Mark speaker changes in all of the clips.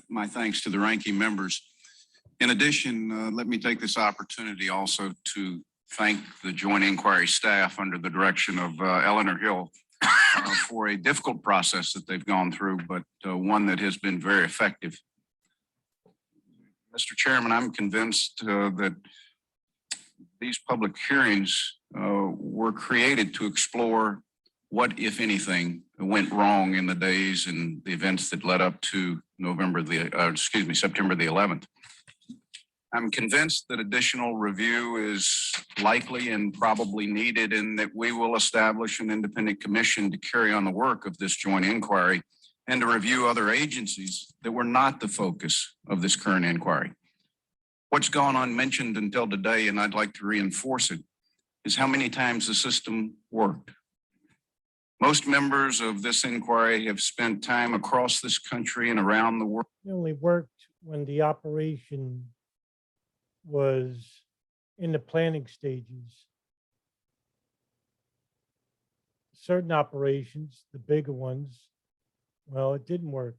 Speaker 1: My thanks to the ranking members. In addition, let me take this opportunity also to thank the Joint Inquiry staff under the direction of Eleanor Hill for a difficult process that they've gone through, but one that has been very effective. Mr. Chairman, I'm convinced that these public hearings were created to explore what, if anything, went wrong in the days and the events that led up to September the 11th. I'm convinced that additional review is likely and probably needed, and that we will establish an independent commission to carry on the work of this joint inquiry and to review other agencies that were not the focus of this current inquiry. What's gone unmentioned until today, and I'd like to reinforce it, is how many times the system worked. Most members of this inquiry have spent time across this country and around the world.
Speaker 2: It only worked when the operation was in the planning stages. Certain operations, the bigger ones, well, it didn't work.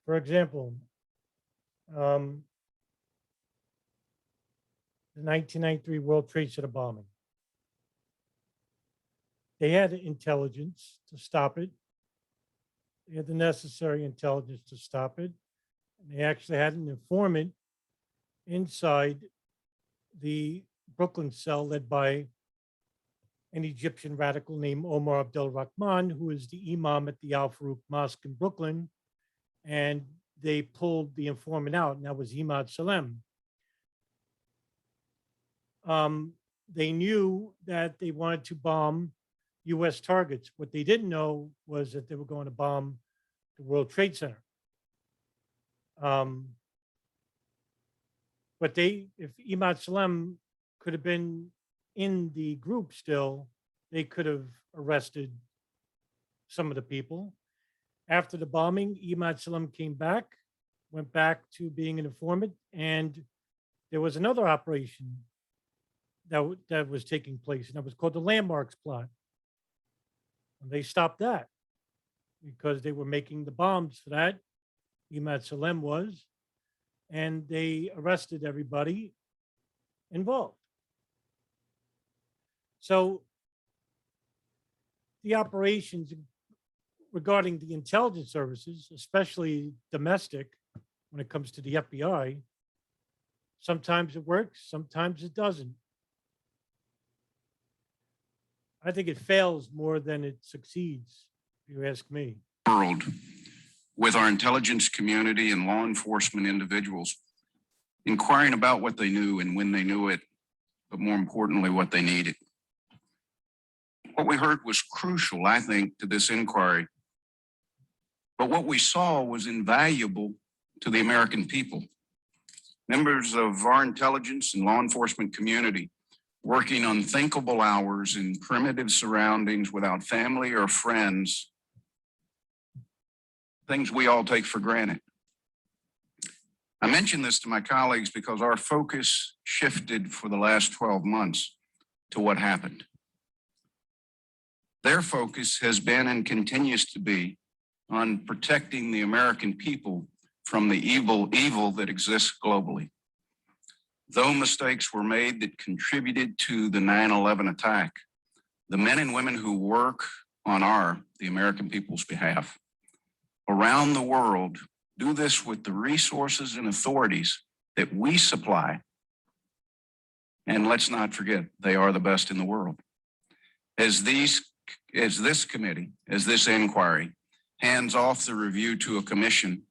Speaker 2: For example, the 1993 World Trade Center bombing. They had intelligence to stop it. They had the necessary intelligence to stop it. And they actually had an informant inside the Brooklyn cell led by an Egyptian radical named Omar Abdel Rahman, who is the imam at the Al Farouk Mosque in Brooklyn. And they pulled the informant out, and that was Imad Salem. They knew that they wanted to bomb US targets. What they didn't know was that they were going to bomb the World Trade Center. But if Imad Salem could have been in the group still, they could have arrested some of the people. After the bombing, Imad Salem came back, went back to being an informant, and there was another operation that was taking place, and that was called the Landmarks Plot. And they stopped that because they were making the bombs for that. Imad Salem was, and they arrested everybody involved. So the operations regarding the intelligence services, especially domestic, when it comes to the FBI, sometimes it works, sometimes it doesn't. I think it fails more than it succeeds, if you ask me.
Speaker 1: World, with our intelligence community and law enforcement individuals, inquiring about what they knew and when they knew it, but more importantly, what they needed. What we heard was crucial, I think, to this inquiry. But what we saw was invaluable to the American people. Members of our intelligence and law enforcement community working unthinkable hours in primitive surroundings without family or friends, things we all take for granted. I mention this to my colleagues because our focus shifted for the last 12 months to what happened. Their focus has been and continues to be on protecting the American people from the evil that exists globally. Though mistakes were made that contributed to the 9/11 attack, the men and women who work on the American people's behalf around the world do this with the resources and authorities that we supply. And let's not forget, they are the best in the world. As this committee, as this inquiry hands off the review to a commission,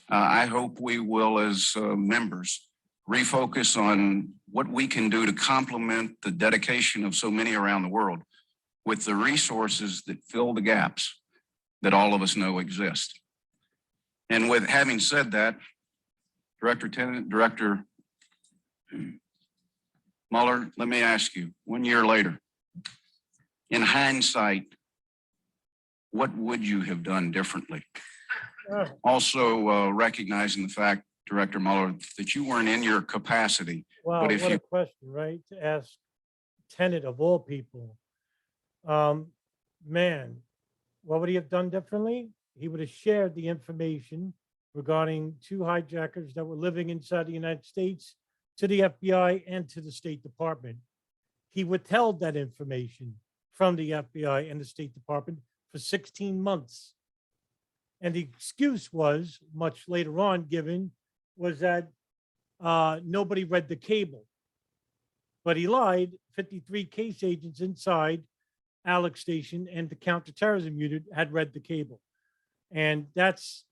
Speaker 1: I hope we will, as members, refocus on what we can do to complement the dedication of so many around the world with the resources that fill the gaps that all of us know exist. And with having said that, Director Tenet, Director Mueller, let me ask you, 1 year later, in hindsight, what would you have done differently? Also recognizing the fact, Director Mueller, that you weren't in your capacity.
Speaker 2: Wow,
Speaker 1: but if
Speaker 2: what
Speaker 1: you...
Speaker 2: a question, right? To ask Tenet of all people. Man, what would he have done differently? He would have shared the information regarding two hijackers that were living inside the United States to the FBI and to the State Department. He withheld that information from the FBI and the State Department for 16 months. And the excuse was, much later on given, was that nobody read the cable. But he lied. 53 case agents inside Alex Station and the counterterrorism unit had read the cable. And that's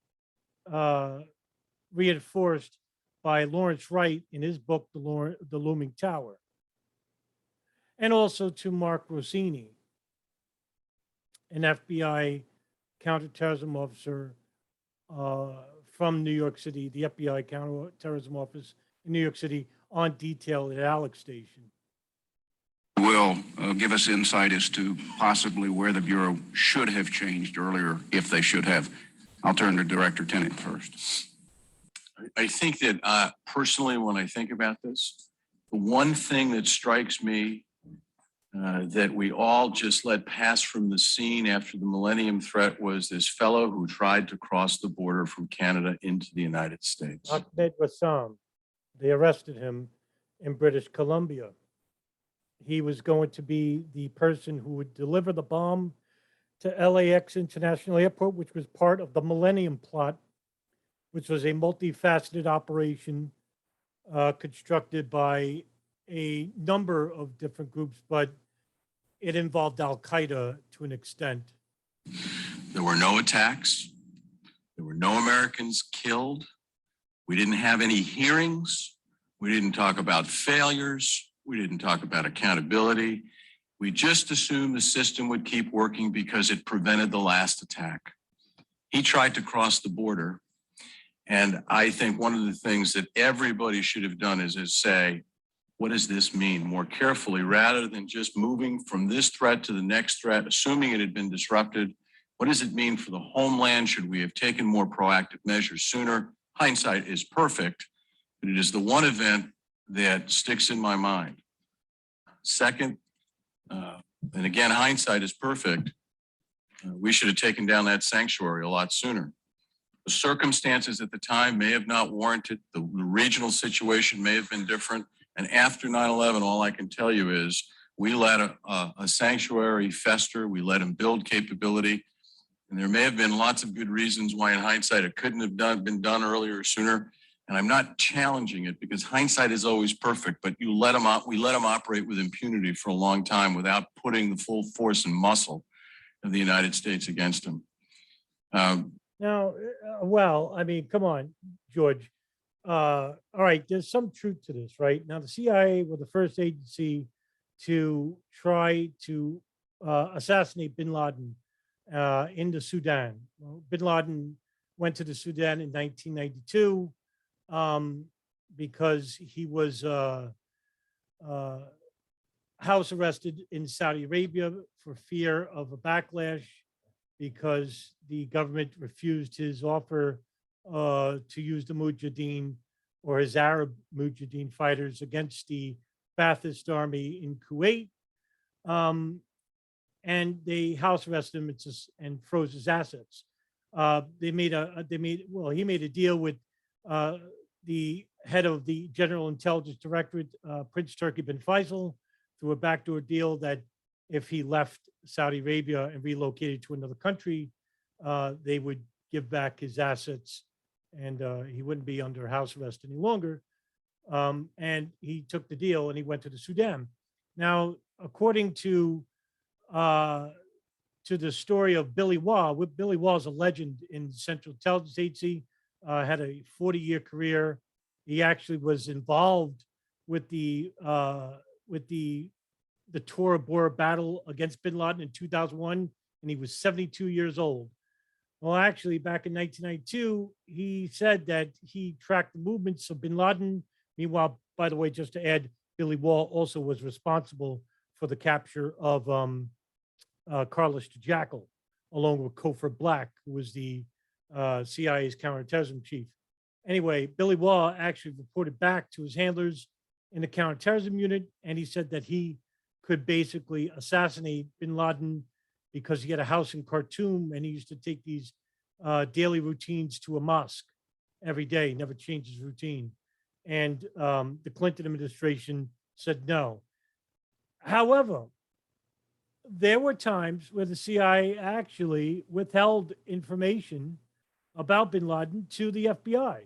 Speaker 2: reinforced by Lawrence Wright in his book, The Looming Tower. And also to Mark Rossini, an FBI counterterrorism officer from New York City, the FBI counterterrorism office in New York City, on detail at Alex Station.
Speaker 1: Will give us insight as to possibly where the Bureau should have changed earlier, if they should have. I'll turn to Director Tenet first.
Speaker 3: I think that personally, when I think about this, the one thing that strikes me that we all just let pass from the scene after the Millennium Threat was this fellow who tried to cross the border from Canada into the United States.
Speaker 2: Ahmed Wassam, they arrested him in British Columbia. He was going to be the person who would deliver the bomb to LAX International Airport, which was part of the Millennium Plot, which was a multifaceted operation constructed by a number of different groups, but it involved Al-Qaeda to an extent.
Speaker 3: There were no attacks. There were no Americans killed. We didn't have any hearings. We didn't talk about failures. We didn't talk about accountability. We just assumed the system would keep working because it prevented the last attack. He tried to cross the border. And I think one of the things that everybody should have done is say, what does this mean more carefully, rather than just moving from this threat to the next threat, assuming it had been disrupted? What does it mean for the homeland? Should we have taken more proactive measures sooner? Hindsight is perfect, but it is the one event that sticks in my mind. Second, and again, hindsight is perfect. We should have taken down that sanctuary a lot sooner. The circumstances at the time may have not warranted, the regional situation may have been different. And after 9/11, all I can tell you is we let a sanctuary fester, we let him build capability. And there may have been lots of good reasons why in hindsight it couldn't have been done earlier or sooner. And I'm not challenging it because hindsight is always perfect, but we let them operate with impunity for a long time without putting the full force and muscle of the United States against them.
Speaker 2: Now, well, I mean, come on, George. All right, there's some truth to this, right? Now, the CIA were the first agency to try to assassinate bin Laden in the Sudan. Well, bin Laden went to the Sudan in 1992 because he was house arrested in Saudi Arabia for fear of a backlash because the government refused his offer to use the Mujahideen or his Arab Mujahideen fighters against the Ba'athist army in Kuwait. And they house arrested him and froze his assets. He made a deal with the head of the General Intelligence Directorate, Prince Turki bin Faisal, through a backdoor deal that if he left Saudi Arabia and relocated to another country, they would give back his assets and he wouldn't be under house arrest any longer. And he took the deal and he went to the Sudan. Now, according to the story of Billy Waugh, Billy Waugh is a legend in Central Intelligence Agency, had a 40-year career. He actually was involved with the Tora Bora battle against bin Laden in 2001, and he was 72 years old. Well, actually, back in 1992, he said that he tracked the movements of bin Laden. Meanwhile, by the way, just to add, Billy Waugh also was responsible for the capture of Carlos de Jackal, along with Cofer Black, who was the CIA's counterterrorism chief. Anyway, Billy Waugh actually reported back to his handlers in the counterterrorism unit, and he said that he could basically assassinate bin Laden because he had a house in Khartoum and he used to take these daily routines to a mosque. every day, never changed his routine. And the Clinton administration said no. However, there were times where the CIA actually withheld information about bin Laden to the FBI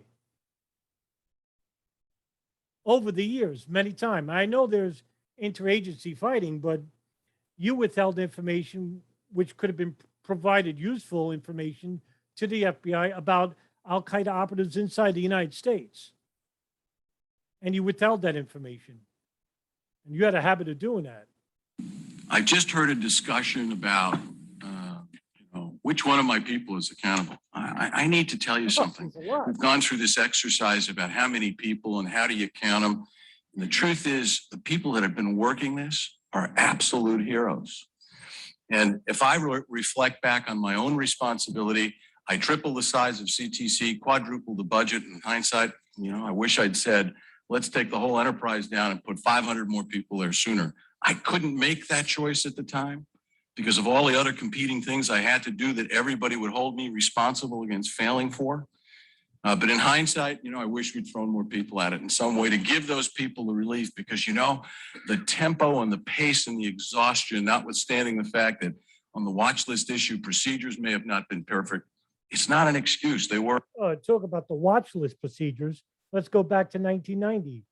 Speaker 2: over the years, many times. I know there's interagency fighting, but you withheld information which could have been provided useful information to the FBI about Al Qaeda operatives inside the United States. And you withheld that information. And you had a habit of doing that.
Speaker 3: I just heard a discussion about, which one of my people is accountable. I need to tell you something. We've gone through this exercise about how many people and how do you count them. And the truth is, the people that have been working this are absolute heroes. And if I reflect back on my own responsibility, I tripled the size of CTC, quadrupled the budget. In hindsight, I wish I'd said, let's take the whole enterprise down and put 500 more people there sooner. I couldn't make that choice at the time because of all the other competing things I had to do that everybody would hold me responsible against failing for. But in hindsight, I wish we'd thrown more people at it in some way to give those people the relief because, the tempo and the pace and the exhaustion, notwithstanding the fact that on the watch list issue, procedures may have not been perfect. It's not an excuse. They were.
Speaker 2: Talk about the watch list procedures. Let's go back to 1990.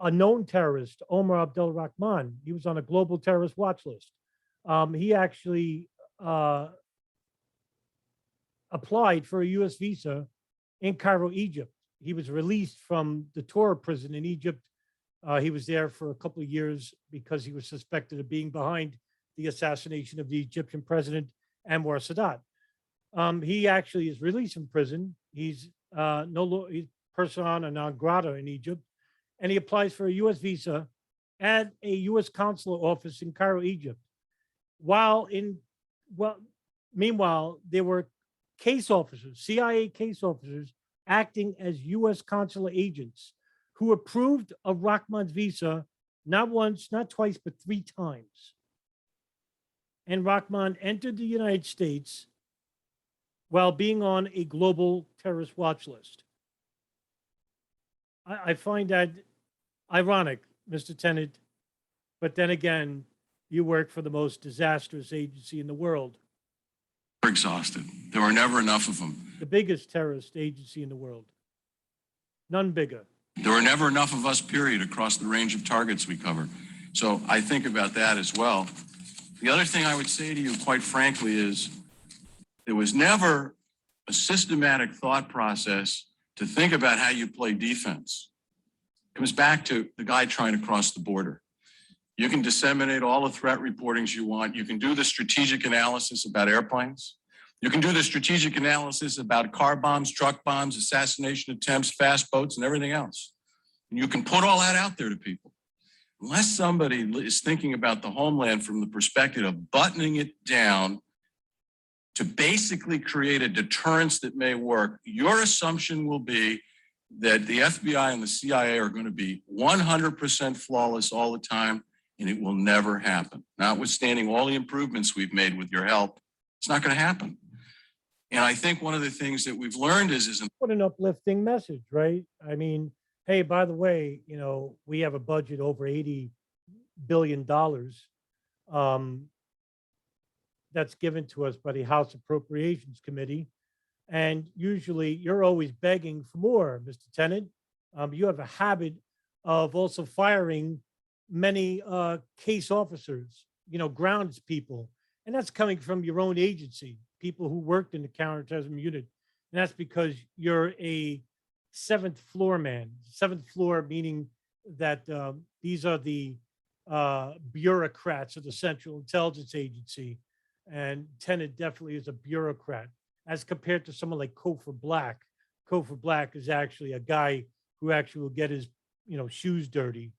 Speaker 2: A known terrorist, Omar Abdel Rahman, he was on a global terrorist watch list. He actually applied for a U.S. visa in Cairo, Egypt. He was released from the Torah prison in Egypt. He was there for a couple of years because he was suspected of being behind the assassination of the Egyptian president, Anwar Sadat. He actually is released from prison. He's he's persona non grata in Egypt, and he applies for a U.S. visa at a U.S. consular office in Cairo, Egypt. Meanwhile, there were case officers, CIA case officers, acting as U.S. consular agents who approved of Rahman's visa not once, not twice, but 3 times. And Rahman entered the United States while being on a global terrorist watch list. I find that ironic, Mr. Tenet, but then again, you work for the most disastrous agency in the world.
Speaker 3: We're exhausted. There were never enough of them.
Speaker 2: The biggest terrorist agency in the world. None bigger.
Speaker 3: There were never enough of us, period, across the range of targets we cover. So I think about that as well. The other thing I would say to you, quite frankly, is there was never a systematic thought process to think about how you play defense. It comes back to the guy trying to cross the border. You can disseminate all the threat reportings you want. You can do the strategic analysis about airplanes. You can do the strategic analysis about car bombs, truck bombs, assassination attempts, fast boats, and everything else. And you can put all that out there to people. Unless somebody is thinking about the homeland from the perspective of buttoning it down to basically create a deterrence that may work, your assumption will be that the FBI and the CIA are going to be 100% flawless all the time, and it will never happen. Notwithstanding all the improvements we've made with your help, it's not going to happen. And I think one of the things that we've learned is
Speaker 2: what an uplifting message, right? I mean, hey, by the way, we have a budget over $80 billion that's given to us by the House Appropriations Committee. And usually you're always begging for more, Mr. Tenet. You have a habit of also firing many case officers, grounds people. And that's coming from your own agency, people who worked in the counterterrorism unit. And that's because you're a 7th floor man. 7th floor meaning that these are the bureaucrats of the Central Intelligence Agency. And Tenet definitely is a bureaucrat as compared to someone like Kofor Black. Kofor Black is actually a guy who actually will get his, shoes dirty.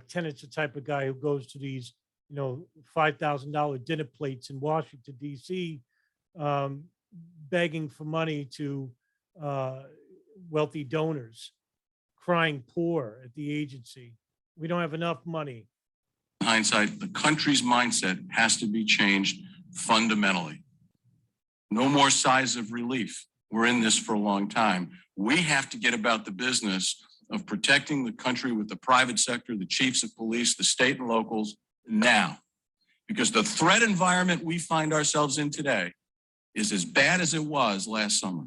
Speaker 2: Tenet's the type of guy who goes to these, $5,000 dinner plates in Washington, D.C., begging for money to wealthy donors, crying poor at the agency. We don't have enough money.
Speaker 3: in hindsight, the country's mindset has to be changed fundamentally. No more sighs of relief. We're in this for a long time. We have to get about the business of protecting the country with the private sector, the chiefs of police, the state and locals now. Because the threat environment we find ourselves in today is as bad as it was last summer,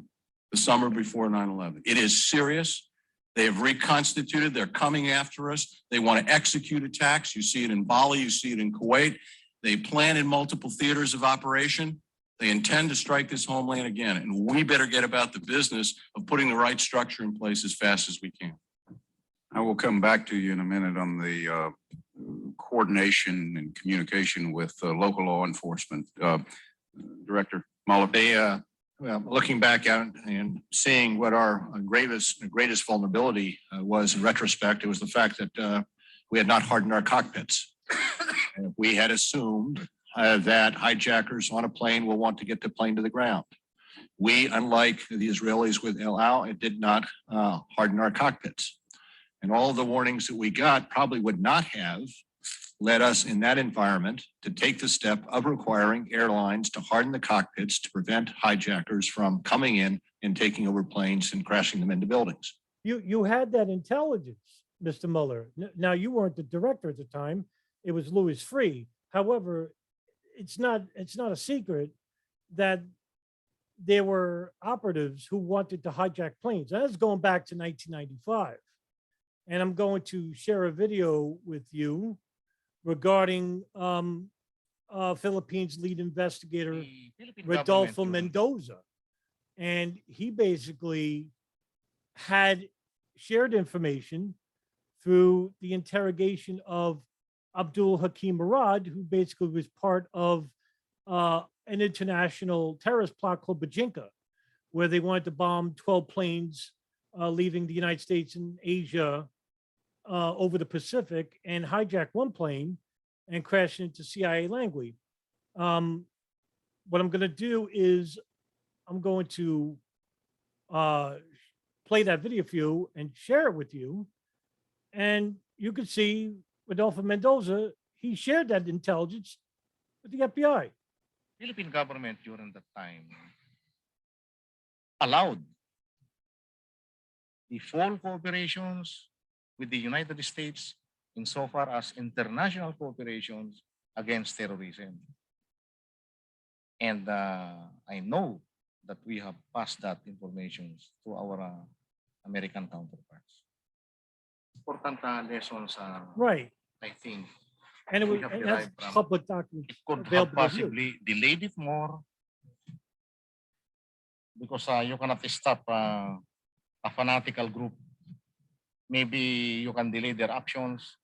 Speaker 3: the summer before 9/11. It is serious. They have reconstituted. They're coming after us. They want to execute attacks. You see it in Bali. You see it in Kuwait. They plan in multiple theaters of operation. They intend to strike this homeland again. And we better get about the business of putting the right structure in place as fast as we can.
Speaker 1: I will come back to you in a minute on the coordination and communication with local law enforcement. Director Mueller.
Speaker 4: Well, looking back at and seeing what our greatest vulnerability was in retrospect, it was the fact that we had not hardened our cockpits. And we had assumed that hijackers on a plane will want to get the plane to the ground. We, unlike the Israelis with El Al, did not harden our cockpits. And all of the warnings that we got probably would not have led us in that environment to take the step of requiring airlines to harden the cockpits to prevent hijackers from coming in and taking over planes and crashing them into buildings.
Speaker 2: You had that intelligence, Mr. Mueller. Now, you weren't the director at the time. It was Louis Freeh. However, it's not a secret that there were operatives who wanted to hijack planes. That was going back to 1995. And I'm going to share a video with you regarding Philippines lead investigator Rodolfo Mendoza. And he basically had shared information through the interrogation of Abdul Hakim Murad, who basically was part of an international terrorist plot called Bajinka, where they wanted to bomb 12 planes leaving the United States and Asia over the Pacific and hijack one plane and crash into CIA Langley. What I'm going to do is I'm going to play that video for you and share it with you. And you can see Rodolfo Mendoza, he shared that intelligence with the FBI.
Speaker 5: Philippine government during that time allowed the full cooperations with the United States insofar as international cooperations against terrorism. And I know that we have passed that information to our American counterparts. Important lessons,
Speaker 2: Right.
Speaker 5: I think,
Speaker 2: And it
Speaker 5: we
Speaker 2: was
Speaker 5: have
Speaker 2: and
Speaker 5: derived
Speaker 2: that's
Speaker 5: from
Speaker 2: public document.
Speaker 5: it could have
Speaker 2: available to you.
Speaker 5: possibly delayed it more because you cannot stop a fanatical group. Maybe you can delay their actions.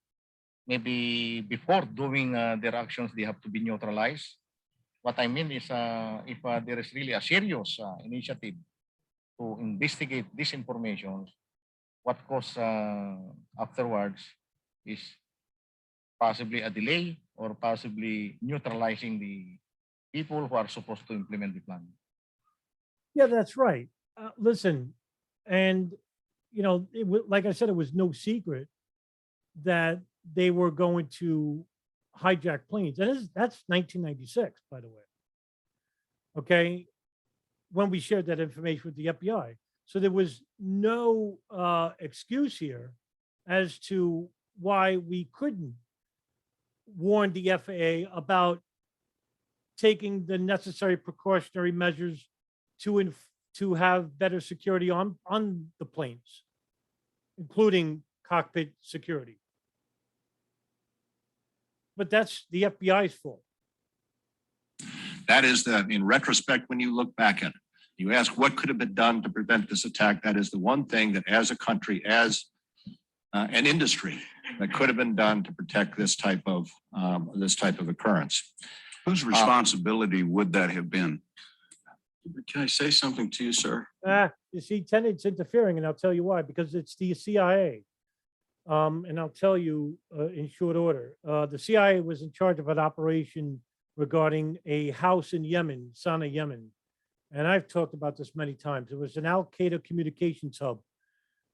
Speaker 5: Maybe before doing their actions, they have to be neutralized. What I mean is if there is really a serious initiative to investigate this information, what goes afterwards is possibly a delay or possibly neutralizing the people who are supposed to implement the plan.
Speaker 2: Yeah, that's right. Listen, and like I said, it was no secret that they were going to hijack planes. And that's 1996, by the way. Okay, when we shared that information with the FBI, so there was no excuse here as to why we couldn't warn the FAA about taking the necessary precautionary measures to have better security on the planes, including cockpit security. But that's the FBI's fault.
Speaker 4: That is that in retrospect, when you look back at it, you ask what could have been done to prevent this attack. That is the one thing that as a country, as an industry, that could have been done to protect this type of occurrence.
Speaker 1: Whose responsibility would that have been?
Speaker 3: Can I say something to you, sir?
Speaker 2: You see, Tenet's interfering, and I'll tell you why, because it's the CIA. And I'll tell you in short order. The CIA was in charge of an operation regarding a house in Yemen, Sana'a, Yemen. And I've talked about this many times. It was an Al-Qaeda communications hub.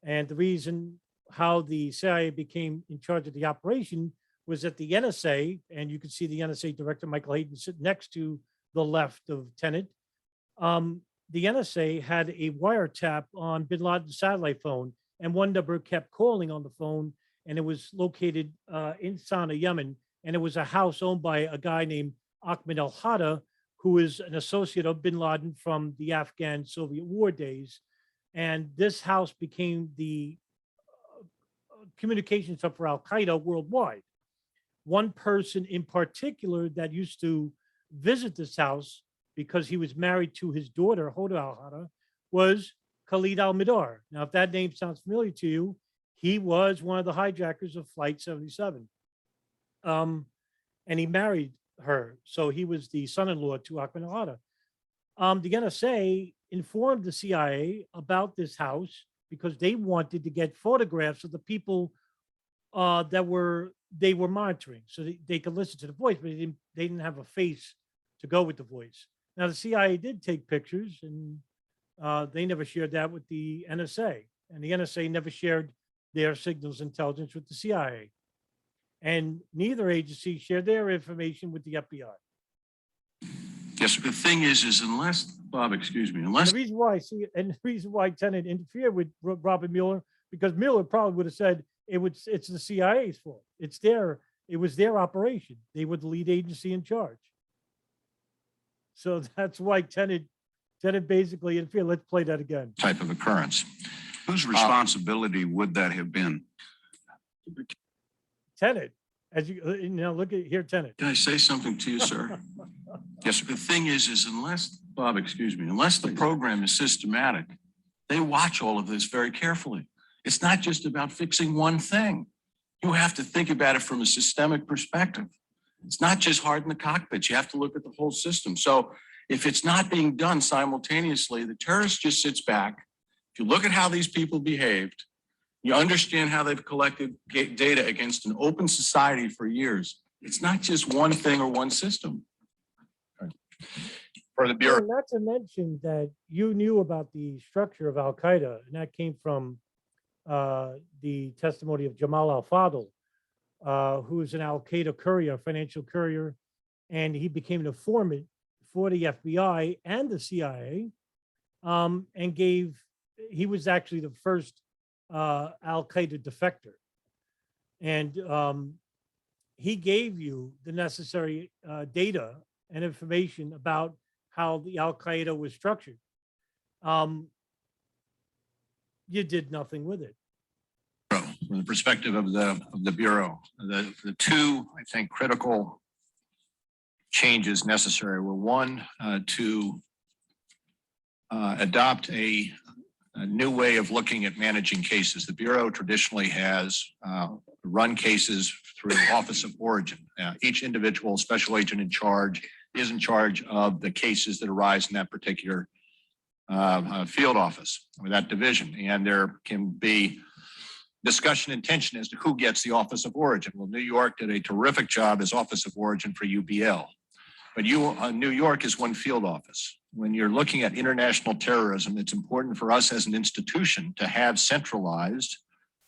Speaker 2: And the reason how the CIA became in charge of the operation was that the NSA, and you can see the NSA director, Michael Hayden, sitting next to the left of Tenet, the NSA had a wiretap on bin Laden's satellite phone, and one number kept calling on the phone, and it was located in Sana'a, Yemen, and it was a house owned by a guy named Ahmed al-Hada, who is an associate of bin Laden from the Afghan Soviet war days. And this house became the communications hub for Al-Qaeda worldwide. One person in particular that used to visit this house because he was married to his daughter, Hoda al-Hada, was Khalid al-Mihdhar. Now, if that name sounds familiar to you, he was one of the hijackers of Flight 77. And he married her. So he was the son-in-law to Ahmed al-Hada. The NSA informed the CIA about this house because they wanted to get photographs of the people that they were monitoring, so they could listen to the voice, but they didn't have a face to go with the voice. Now the CIA did take pictures, and they never shared that with the NSA, and the NSA never shared their signals intelligence with the CIA, and neither agency shared their information with the FBI.
Speaker 1: Yes,
Speaker 3: The thing is unless, Bob, excuse me,
Speaker 2: And
Speaker 3: unless
Speaker 2: the reason why I see it, and the reason why Tenet interfered with Robert Mueller, because Mueller probably would have said it's the CIA's fault. It was their operation. They were the lead agency in charge. So that's why Tenet basically interfered. Let's play that again.
Speaker 4: type of occurrence.
Speaker 1: whose responsibility would that have been?
Speaker 2: Tenet, as you now look at here, Tenet.
Speaker 3: Can I say something to you, sir?
Speaker 1: Yes,
Speaker 3: The thing is unless, Bob, excuse me, unless the program is systematic, they watch all of this very carefully. It's not just about fixing one thing. You have to think about it from a systemic perspective. It's not just harden the cockpits. You have to look at the whole system. So if it's not being done simultaneously, the terrorist just sits back. If you look at how these people behaved, you understand how they've collected data against an open society for years. It's not just one thing or one system.
Speaker 4: For the Bureau,
Speaker 2: And not to mention that you knew about the structure of Al Qaeda, and that came from the testimony of Jamal al-Fadl, who is an Al Qaeda courier, financial courier, and he became an informant for the FBI and the CIA, and he was actually the first Al Qaeda defector, and he gave you the necessary data and information about how the Al Qaeda was structured. You did nothing with it.
Speaker 4: from the perspective of the Bureau, the two, I think, critical changes necessary were one, to adopt a new way of looking at managing cases. The Bureau traditionally has run cases through Office of Origin. Each individual special agent in charge is in charge of the cases that arise in that particular field office or that division. And there can be discussion and tension as to who gets the Office of Origin. Well, New York did a terrific job as Office of Origin for UBL. But New York is one field office. When you're looking at international terrorism, it's important for us as an institution to have centralized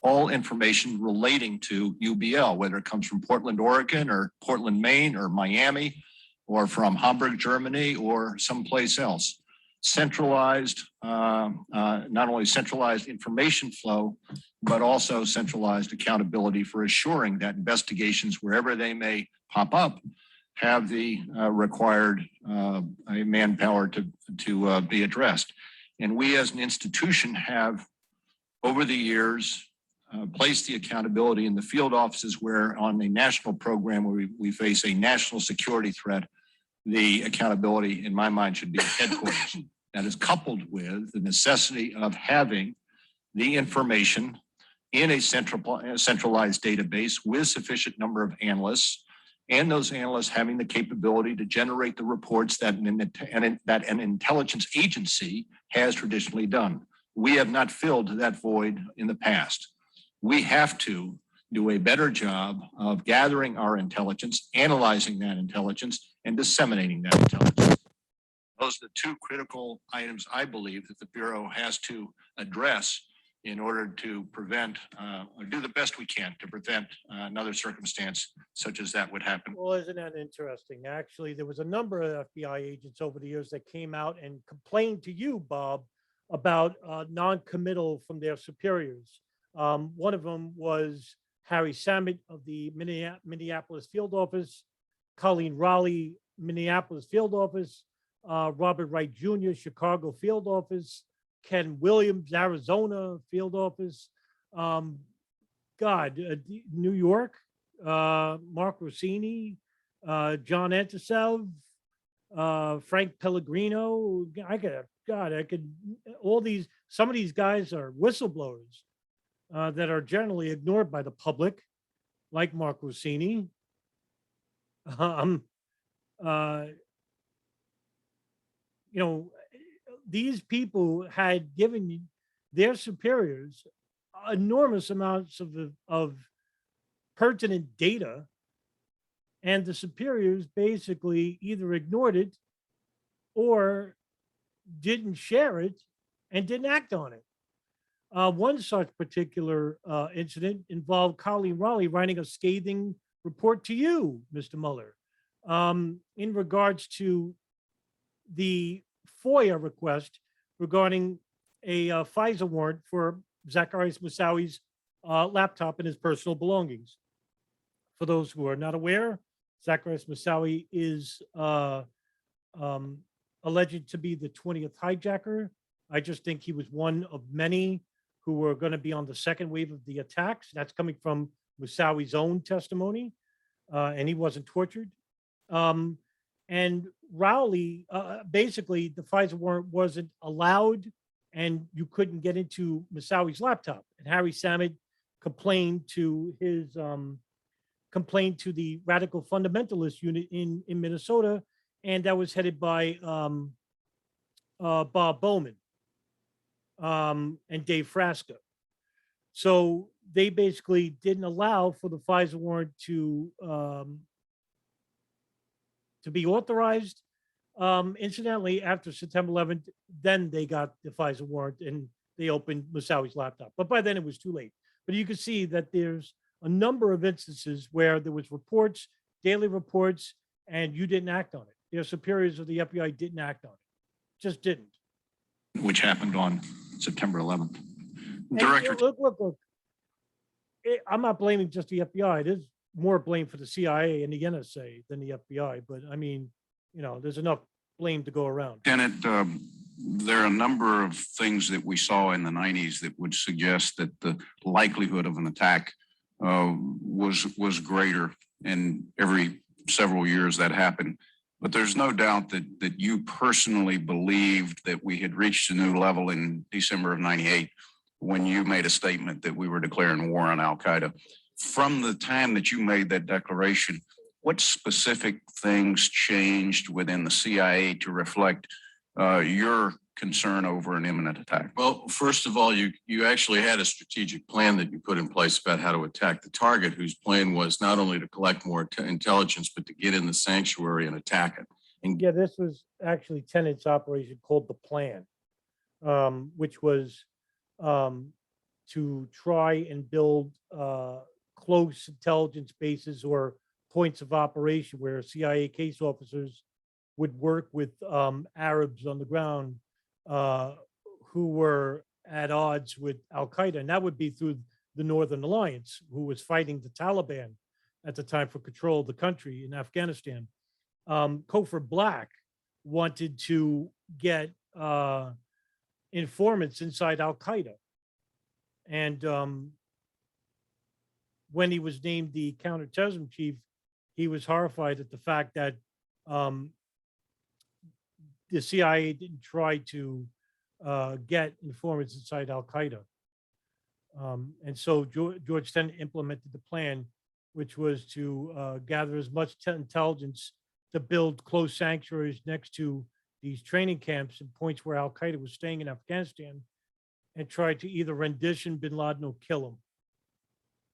Speaker 4: all information relating to UBL, whether it comes from Portland, Oregon, or Portland, Maine, or Miami, or from Hamburg, Germany, or someplace else. Centralized, not only centralized information flow, but also centralized accountability for assuring that investigations, wherever they may pop up, have the required manpower to be addressed. And we as an institution have, over the years, placed the accountability in the field offices where on a national program where we face a national security threat, the accountability, in my mind, should be at headquarters. That is coupled with the necessity of having the information in a centralized database with sufficient number of analysts, and those analysts having the capability to generate the reports that an intelligence agency has traditionally done. We have not filled that void in the past. We have to do a better job of gathering our intelligence, analyzing that intelligence, and disseminating that intelligence. Those are the two critical items I believe that the Bureau has to address in order to prevent, or do the best we can to prevent another circumstance such as that would happen.
Speaker 2: Well, isn't that interesting? Actually, there was a number of FBI agents over the years that came out and complained to you, Bob, about non-committal from their superiors. One of them was Harry Samet of the Minneapolis field office, Colleen Raleigh, Minneapolis field office, Robert Wright Jr., Chicago field office, Ken Williams, Arizona field office, New York, Mark Rossini, John Antisev, Frank Pellegrino. Some of these guys are whistleblowers that are generally ignored by the public, like Mark Rossini. These people had given their superiors enormous amounts of pertinent data, and the superiors basically either ignored it or didn't share it and didn't act on it. One such particular incident involved Colleen Raleigh writing a scathing report to you, Mr. Mueller, in regards to the FOIA request regarding a FISA warrant for Zacchaeus Moussaoui's laptop and his personal belongings. For those who are not aware, Zacchaeus Moussaoui is alleged to be the 20th hijacker. I just think he was one of many who were going to be on the second wave of the attacks. That's coming from Moussaoui's own testimony, and he wasn't tortured. And Rowley, basically, the FISA warrant wasn't allowed, and you couldn't get into Moussaoui's laptop. And Harry Samet complained to the radical fundamentalist unit in Minnesota, and that was headed by Bob Bowman and Dave Frasca. So they basically didn't allow for the FISA warrant to be authorized. Incidentally, after September 11th, then they got the FISA warrant and they opened Moussaoui's laptop. But by then it was too late. But you can see that there's a number of instances where there was reports, daily reports, and you didn't act on it. Their superiors of the FBI didn't act on it. Just didn't.
Speaker 4: Which happened on September 11th.
Speaker 1: Director,
Speaker 2: Look. I'm not blaming just the FBI. There's more blame for the CIA and the NSA than the FBI. But I mean, there's enough blame to go around.
Speaker 1: Tenet, there are a number of things that we saw in the 90s that would suggest that the likelihood of an attack was greater, and every several years that happened. But there's no doubt that you personally believed that we had reached a new level in December of '98 when you made a statement that we were declaring war on Al-Qaeda. From the time that you made that declaration, what specific things changed within the CIA to reflect your concern over an imminent attack?
Speaker 3: Well, first of all, you actually had a strategic plan that you put in place about how to attack the target, whose plan was not only to collect more intelligence, but to get in the sanctuary and attack it. And
Speaker 2: Yeah, this was actually Tenet's operation called the Plan, which was to try and build close intelligence bases or points of operation where CIA case officers would work with Arabs on the ground who were at odds with Al-Qaeda. And that would be through the Northern Alliance, who was fighting the Taliban at the time for control of the country in Afghanistan. Cofer Black wanted to get informants inside Al-Qaeda. And when he was named the counterterrorism chief, he was horrified at the fact that the CIA didn't try to get informants inside Al-Qaeda. And so George Tenet implemented the plan, which was to gather as much intelligence to build close sanctuaries next to these training camps and points where Al-Qaeda was staying in Afghanistan, and try to either rendition bin Laden or kill him.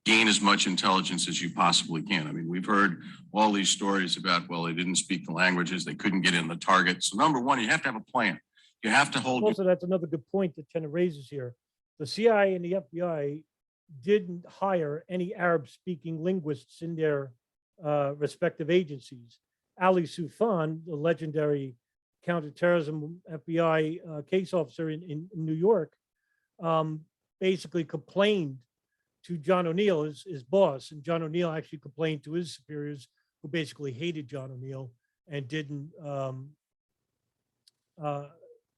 Speaker 3: gain as much intelligence as you possibly can. I mean, we've heard all these stories about, well, they didn't speak the languages, they couldn't get in the target. So number one, you have to have a plan. You have to hold.
Speaker 2: Also, that's another good point that Tenet raises here. the CIA and the FBI didn't hire any Arab-speaking linguists in their respective agencies. Ali Soufan, the legendary counterterrorism FBI case officer in New York, basically complained to John O'Neill, his boss, and John O'Neill actually complained to his superiors, who basically hated John O'Neill and didn't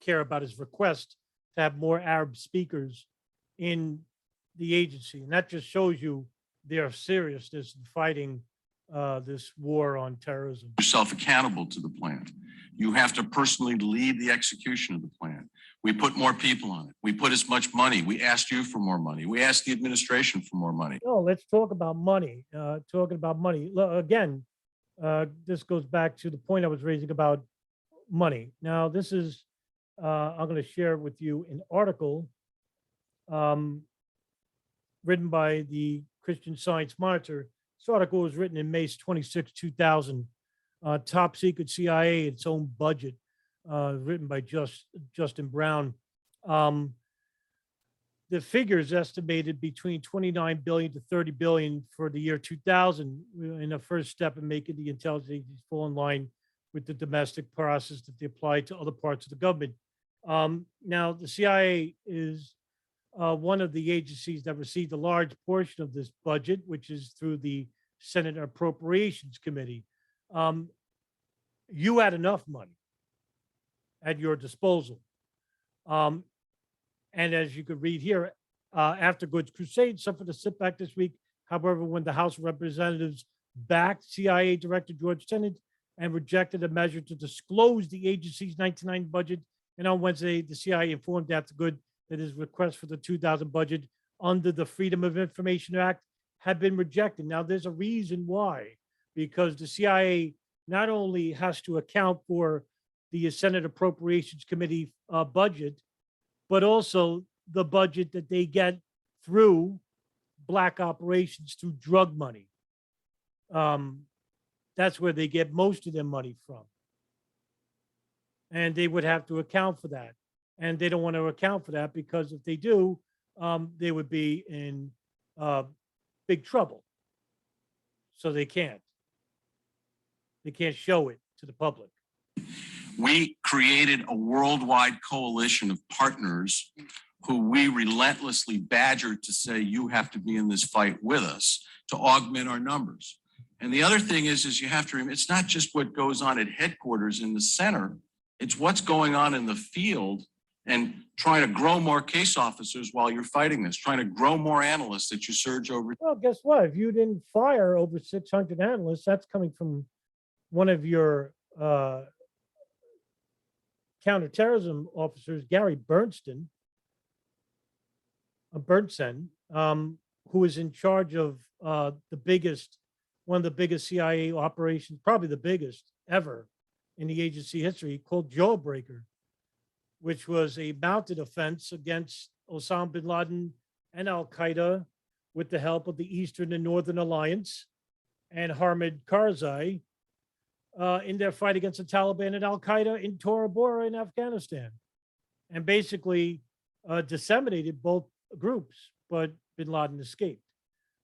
Speaker 2: care about his request to have more Arab speakers in the agency. And that just shows you their seriousness in fighting this war on terrorism.
Speaker 3: Yourself accountable to the plan. You have to personally lead the execution of the plan. We put more people on it. We put as much money. We asked you for more money. We asked the administration for more money.
Speaker 2: No, let's talk about money. Talking about money. Again, this goes back to the point I was raising about money. Now, this is, I'm going to share with you an article written by the Christian Science Monitor. This article was written in May 26, 2000. Top Secret CIA, its own budget, written by Justin Brown. The figures estimated between 29 billion to 30 billion for the year 2000 in a first step in making the intelligence agencies fall in line with the domestic process that they apply to other parts of the government. Now, the CIA is one of the agencies that received a large portion of this budget, which is through the Senate Appropriations Committee. You had enough money at your disposal. And as you could read here, after Good's crusade suffered a setback this week. However, when the House of Representatives backed CIA Director George Tenet and rejected a measure to disclose the agency's 1990 budget, and on Wednesday, the CIA informed after Good that his request for the 2000 budget under the Freedom of Information Act had been rejected. Now, there's a reason why, because the CIA not only has to account for the Senate Appropriations Committee budget, but also the budget that they get through black operations, through drug money. That's where they get most of their money from. And they would have to account for that. And they don't want to account for that because if they do, they would be in big trouble. So they can't. They can't show it to the public.
Speaker 3: We created a worldwide coalition of partners who we relentlessly badgered to say, you have to be in this fight with us to augment our numbers. And the other thing is you have to remember, it's not just what goes on at headquarters in the center, it's what's going on in the field and trying to grow more case officers while you're fighting this, trying to grow more analysts that you surge over.
Speaker 2: Well, guess what? If you didn't fire over 600 analysts, that's coming from one of your counterterrorism officers, Gary Bernstein, who is in charge of one of the biggest CIA operations, probably the biggest ever in the agency history, called Jawbreaker, which was a mounted offense against Osama bin Laden and Al-Qaeda with the help of the Eastern and Northern Alliance and Hamid Karzai in their fight against the Taliban and Al-Qaeda in Tora Bora in Afghanistan, and basically disseminated both groups, but bin Laden escaped.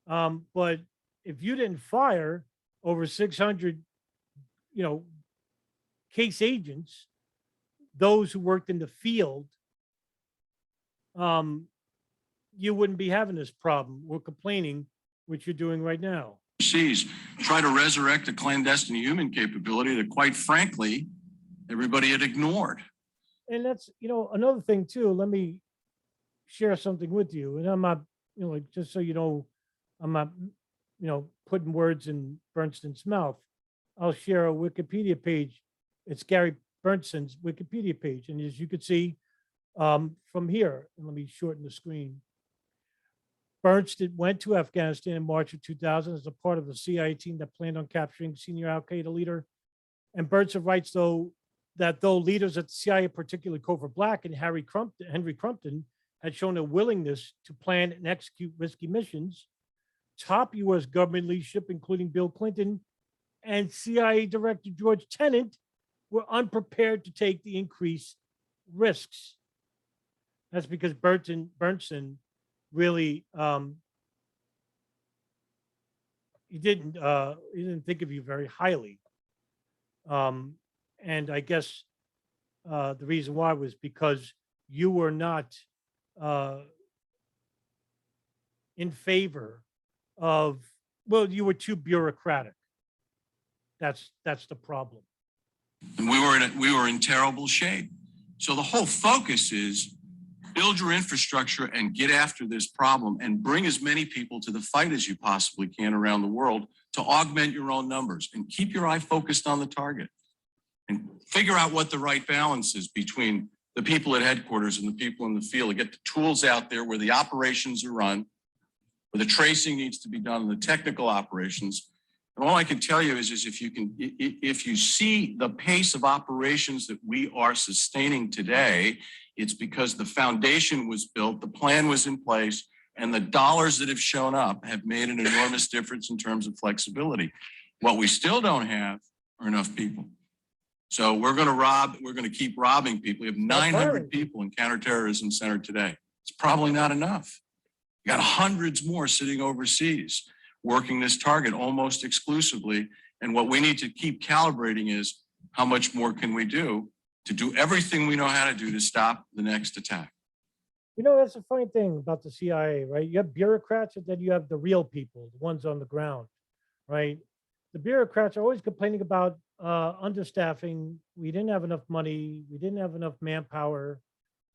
Speaker 2: But if you didn't fire over 600, case agents, those who worked in the field, you wouldn't be having this problem or complaining, which you're doing right now.
Speaker 3: Try to resurrect a clandestine human capability that, quite frankly, everybody had ignored.
Speaker 2: And that's, another thing too, let me share something with you. And I'm not, just so you know, I'm not, putting words in Bernstein's mouth. I'll share a Wikipedia page. It's Gary Bernstein's Wikipedia page. And as you can see from here, and let me shorten the screen. Bernstein went to Afghanistan in March of 2000 as a part of the CIA team that planned on capturing senior Al-Qaeda leader. And Bernstein writes, though leaders at the CIA, particularly Covert Black and Henry Crumpton, had shown a willingness to plan and execute risky missions, top U.S. government leadership, including Bill Clinton and CIA Director George Tenet, were unprepared to take the increased risks. That's because Bernstein really, he didn't think of you very highly. And I guess the reason why was because you were not uh, in favor of, well, you were too bureaucratic. That's the problem.
Speaker 3: And we were in terrible shape. So the whole focus is build your infrastructure and get after this problem and bring as many people to the fight as you possibly can around the world to augment your own numbers and keep your eye focused on the target and figure out what the right balance is between the people at headquarters and the people in the field, to get the tools out there where the operations are run, where the tracing needs to be done, and the technical operations. And all I can tell you is if you see the pace of operations that we are sustaining today, it's because the foundation was built, the plan was in place, and the dollars that have shown up have made an enormous difference in terms of flexibility. What we still don't have are enough people. So we're going to keep robbing people. We have 900 people in counterterrorism center today. It's probably not enough. You got hundreds more sitting overseas working this target almost exclusively. And what we need to keep calibrating is how much more can we do to do everything we know how to do to stop the next attack.
Speaker 2: You know, that's the funny thing about the CIA, right? You have bureaucrats and then you have the real people, the ones on the ground, right? The bureaucrats are always complaining about understaffing. We didn't have enough money. We didn't have enough manpower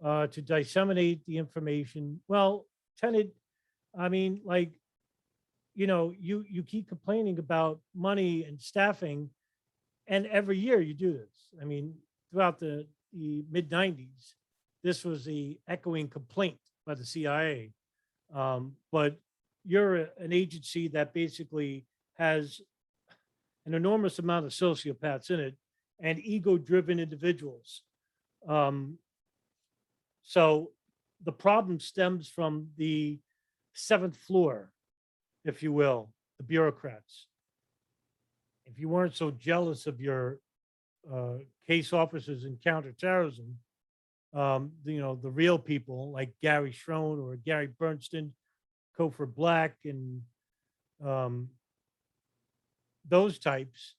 Speaker 2: to disseminate the information. Well, Tenet, I mean, like, you know, you keep complaining about money and staffing, and every year you do this. I mean, throughout the mid 90s, this was the echoing complaint by the CIA. But you're an agency that basically has an enormous amount of sociopaths in it and ego-driven individuals. So the problem stems from the seventh floor, if you will, the bureaucrats. If you weren't so jealous of your case officers in counterterrorism, you know, the real people like Gary Schroen or Gary Bernstein, Cofer Black, and those types,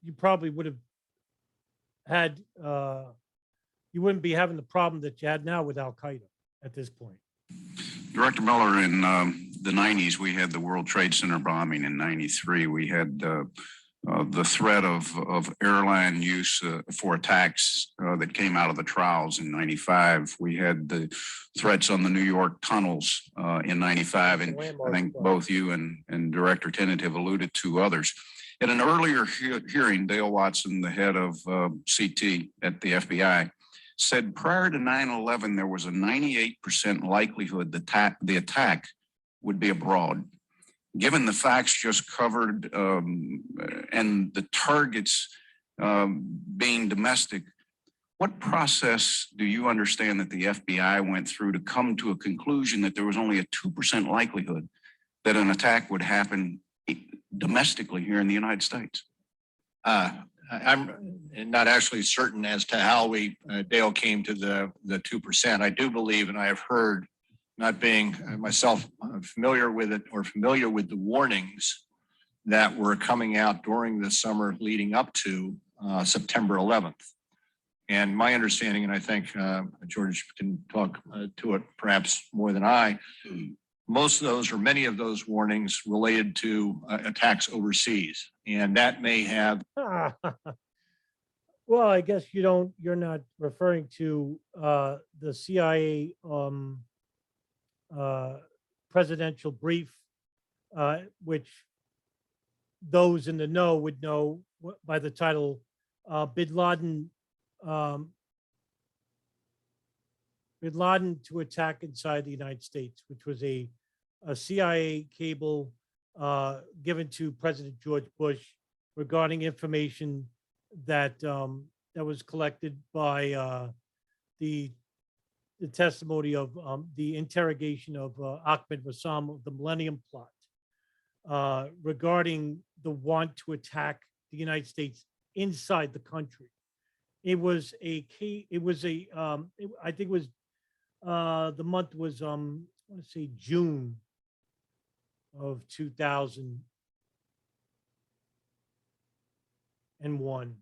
Speaker 2: you probably would have had, you wouldn't be having the problem that you had now with Al Qaeda at this point.
Speaker 1: Director Mueller, in the 90s, we had the World Trade Center bombing. In 93, we had the threat of airline use for attacks that came out of the trials in 95. We had the threats on the New York tunnels in 95, and I think both you and Director Tenet have alluded to others. At an earlier hearing, Dale Watson, the head of CT at the FBI, said prior to 9/11, there was a 98% likelihood that the attack would be abroad. Given the facts just covered and the targets being domestic, what process do you understand that the FBI went through to come to a conclusion that there was only a 2% likelihood that an attack would happen domestically here in the United States?
Speaker 4: I'm not actually certain as to how Dale came to the 2%. I do believe, and I have heard, not being myself familiar with it or familiar with the warnings that were coming out during the summer leading up to September 11th. And my understanding, and I think George can talk to it perhaps more than I, most of those or many of those warnings related to attacks overseas. And that may have.
Speaker 2: Well, I guess you're not referring to the CIA presidential brief, which those in the know would know by the title Bin Laden to attack inside the United States, which was a CIA cable given to President George Bush regarding information that that was collected by the testimony of the interrogation of Ahmed Rassam of the Millennium Plot regarding the want to attack the United States inside the country. It was a key, it was a, I think it was, the month was, I want to say June of 2001.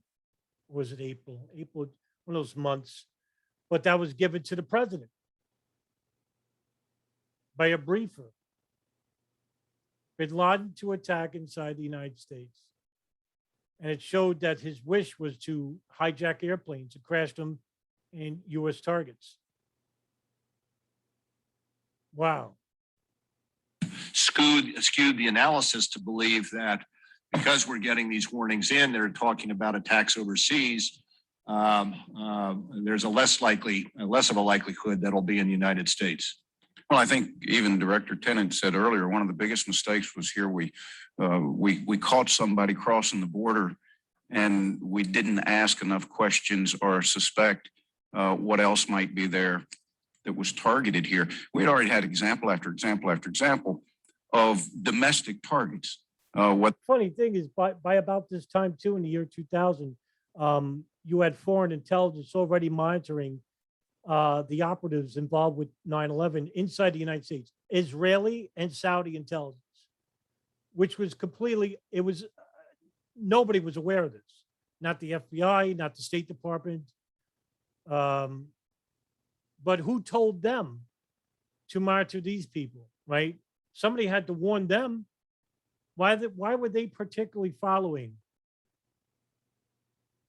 Speaker 2: Or was it April? April, one of those months. But that was given to the president by a briefer. Bin Laden to attack inside the United States. And it showed that his wish was to hijack airplanes and crash them in US targets. Wow.
Speaker 4: Skewed the analysis to believe that because we're getting these warnings in, they're talking about attacks overseas. There's a less of a likelihood that'll be in the United States.
Speaker 1: Well, I think even Director Tenet said earlier, one of the biggest mistakes was here. We caught somebody crossing the border and we didn't ask enough questions or suspect what else might be there that was targeted here. We had already had example after example after example of domestic targets. What
Speaker 2: Funny thing is, by about this time too, in the year 2000, you had foreign intelligence already monitoring the operatives involved with 9/11 inside the United States, Israeli and Saudi intelligence, which was completely, it was, nobody was aware of this, not the FBI, not the State Department. But who told them to monitor these people, right? Somebody had to warn them. Why were they particularly following,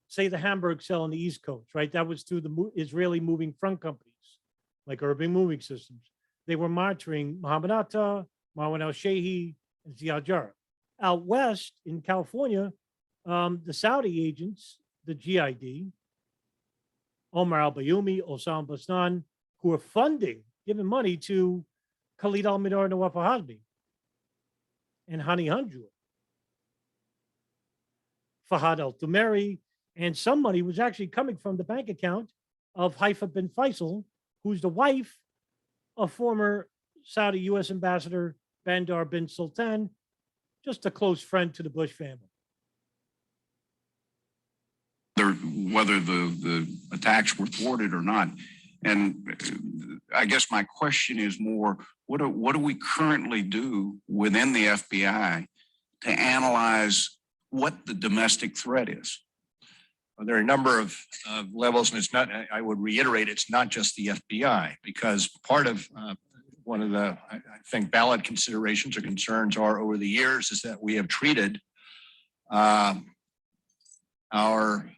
Speaker 2: say, the Hamburg cell on the East Coast, right? That was through the Israeli moving front companies, like Urban Moving Systems. They were monitoring Mohammed Atta, Marwan al-Shehi, and Ziad Jarrah. Out west in California, the Saudi agents, the GID, Omar al-Bayoumi, Osama Basnan, who were giving money to Khalid al-Mihdhar and Nawaf al-Hazmi and Hani Hanjour, Fahad al-Thumeri, and some money was actually coming from the bank account of Haifa bin Faisal, who's the wife of former Saudi U.S. Ambassador Bandar bin Sultan, just a close friend to the Bush family.
Speaker 1: whether the attacks were thwarted or not. And I guess my question is more, what do we currently do within the FBI to analyze what the domestic threat is?
Speaker 4: Well, there are a number of levels, and it's not, I would reiterate, it's not just the FBI, because part of one of the, I think, valid considerations or concerns are over the years is that we have treated our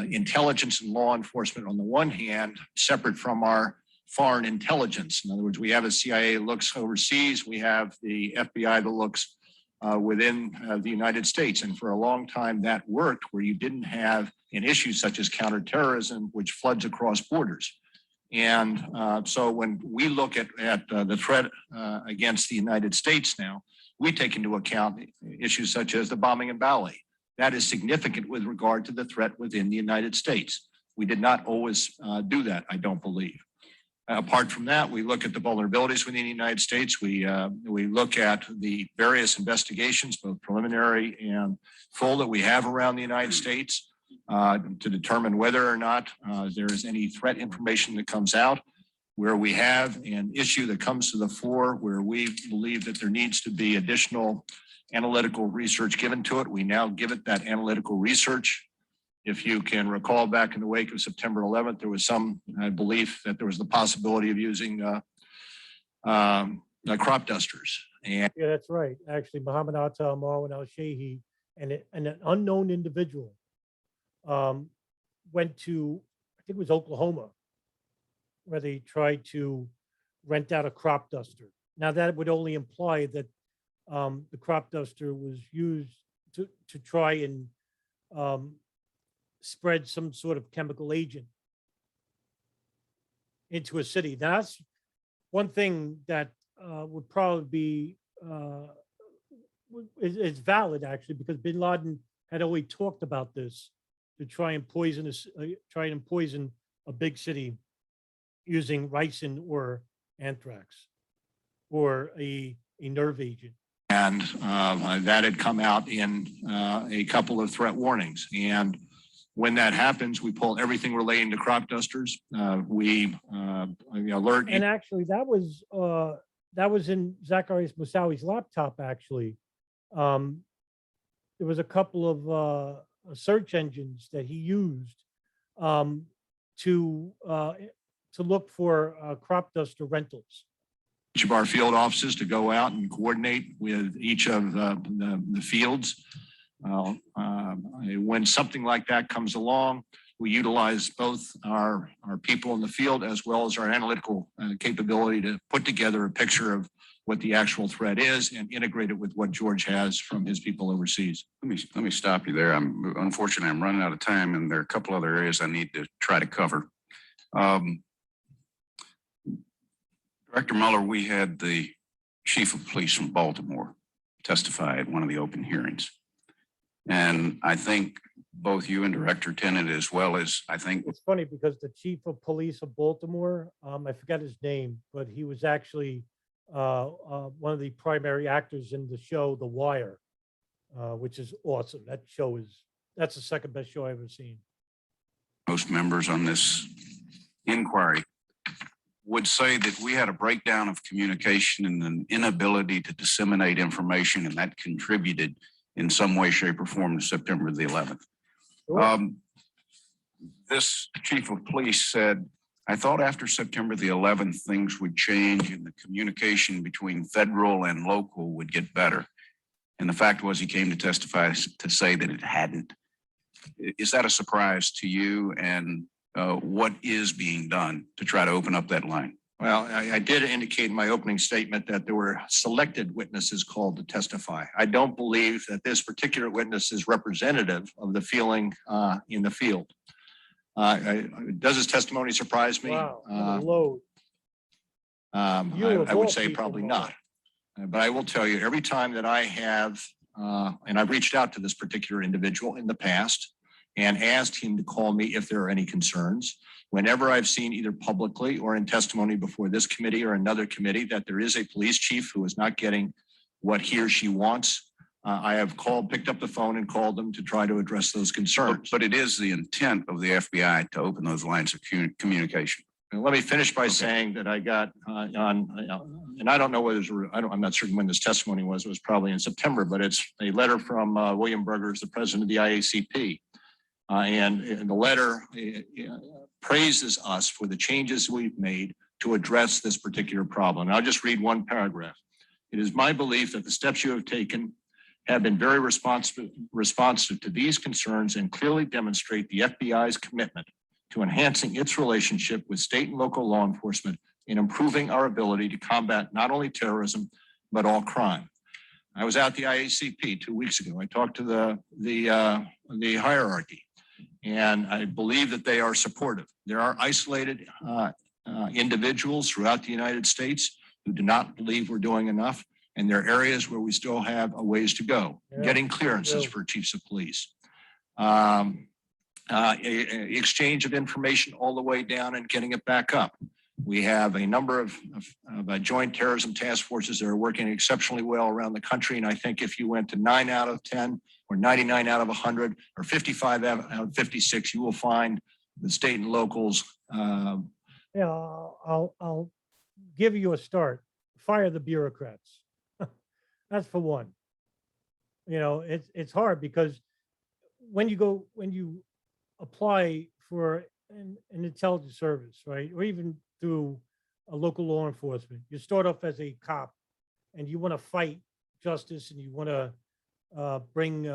Speaker 4: intelligence and law enforcement on the one hand, separate from our foreign intelligence. In other words, we have a CIA that looks overseas, we have the FBI that looks within the United States. And for a long time that worked where you didn't have an issue such as counterterrorism, which floods across borders. And so when we look at the threat against the United States now, we take into account issues such as the bombing in Bali. That is significant with regard to the threat within the United States. We did not always do that, I don't believe. Apart from that, we look at the vulnerabilities within the United States. We look at the various investigations, both preliminary and full, that we have around the United States to determine whether or not there is any threat information that comes out. Where we have an issue that comes to the fore, where we believe that there needs to be additional analytical research given to it, we now give it that analytical research. If you can recall, back in the wake of September 11th, there was some belief that there was the possibility of using crop dusters. And
Speaker 2: yeah, that's right. Actually, Mohammed Atta, Marwan al-Shehi, and an unknown individual went to, I think it was Oklahoma, where they tried to rent out a crop duster. Now, that would only imply that the crop duster was used to try and spread some sort of chemical agent into a city. Now, that's one thing that would probably be is valid, actually, because Bin Laden had always talked about this, to try and poison a big city using ricin or anthrax or a nerve agent.
Speaker 4: And that had come out in a couple of threat warnings. And When that happens, we pull everything relating to crop dusters. We alert.
Speaker 2: And actually, that was in Zacharias Moussaoui's laptop, actually. There was a couple of search engines that he used to look for crop duster rentals.
Speaker 4: Each of our field offices to go out and coordinate with each of the fields. When something like that comes along, we utilize both our people in the field as well as our analytical capability to put together a picture of what the actual threat is and integrate it with what George has from his people overseas.
Speaker 1: Let me stop you there. Unfortunately, I'm running out of time, and there are a couple other areas I need to try to cover. Director Mueller, we had the chief of police from Baltimore testify at one of the open hearings. And I think both you and Director Tenet, as well as
Speaker 2: It's funny because the chief of police of Baltimore, I forgot his name, but he was actually one of the primary actors in the show The Wire, which is awesome. That's the second best show I've ever seen.
Speaker 1: most members on this inquiry would say that we had a breakdown of communication and an inability to disseminate information, and that contributed in some way, shape, or form to September the 11th.
Speaker 2: Sure.
Speaker 1: This chief of police said, I thought after September the 11th, things would change and the communication between federal and local would get better. And the fact was he came to testify to say that it hadn't. Is that a surprise to you? And what is being done to try to open up that line?
Speaker 4: Well, I did indicate in my opening statement that there were selected witnesses called to testify. I don't believe that this particular witness is representative of the feeling in the field. Does his testimony surprise me?
Speaker 2: Wow, what a load.
Speaker 4: I would say probably not. But I will tell you, every time that I have, and I've reached out to this particular individual in the past and asked him to call me if there are any concerns. Whenever I've seen either publicly or in testimony before this committee or another committee that there is a police chief who is not getting what he or she wants, I have picked up the phone and called them to try to address those concerns.
Speaker 1: But it is the intent of the FBI to open those lines of communication.
Speaker 4: And let me finish by saying that I got and I don't know whether I'm not certain when this testimony was. It was probably in September, but it's a letter from William Burr, the president of the IACP. And the letter praises us for the changes we've made to address this particular problem. And I'll just read one paragraph. It is my belief that the steps you have taken have been very responsive to these concerns and clearly demonstrate the FBI's commitment to enhancing its relationship with state and local law enforcement in improving our ability to combat not only terrorism, but all crime. I was at the IACP 2 weeks ago. I talked to the hierarchy, and I believe that they are supportive. There are isolated individuals throughout the United States who do not believe we're doing enough, and there are areas where we still have a ways to go, getting clearances for chiefs of police. Exchange of information all the way down and getting it back up. We have a number of joint terrorism task forces that are working exceptionally well around the country. And I think if you went to 9 out of 10 or 99 out of 100 or 55 out of 56, you will find the state and locals.
Speaker 2: Yeah, I'll give you a start. Fire the bureaucrats. That's for one. You know, it's hard because when you apply for an intelligence service, right, or even through a local law enforcement, you start off as a cop and you want to fight justice and you want to bring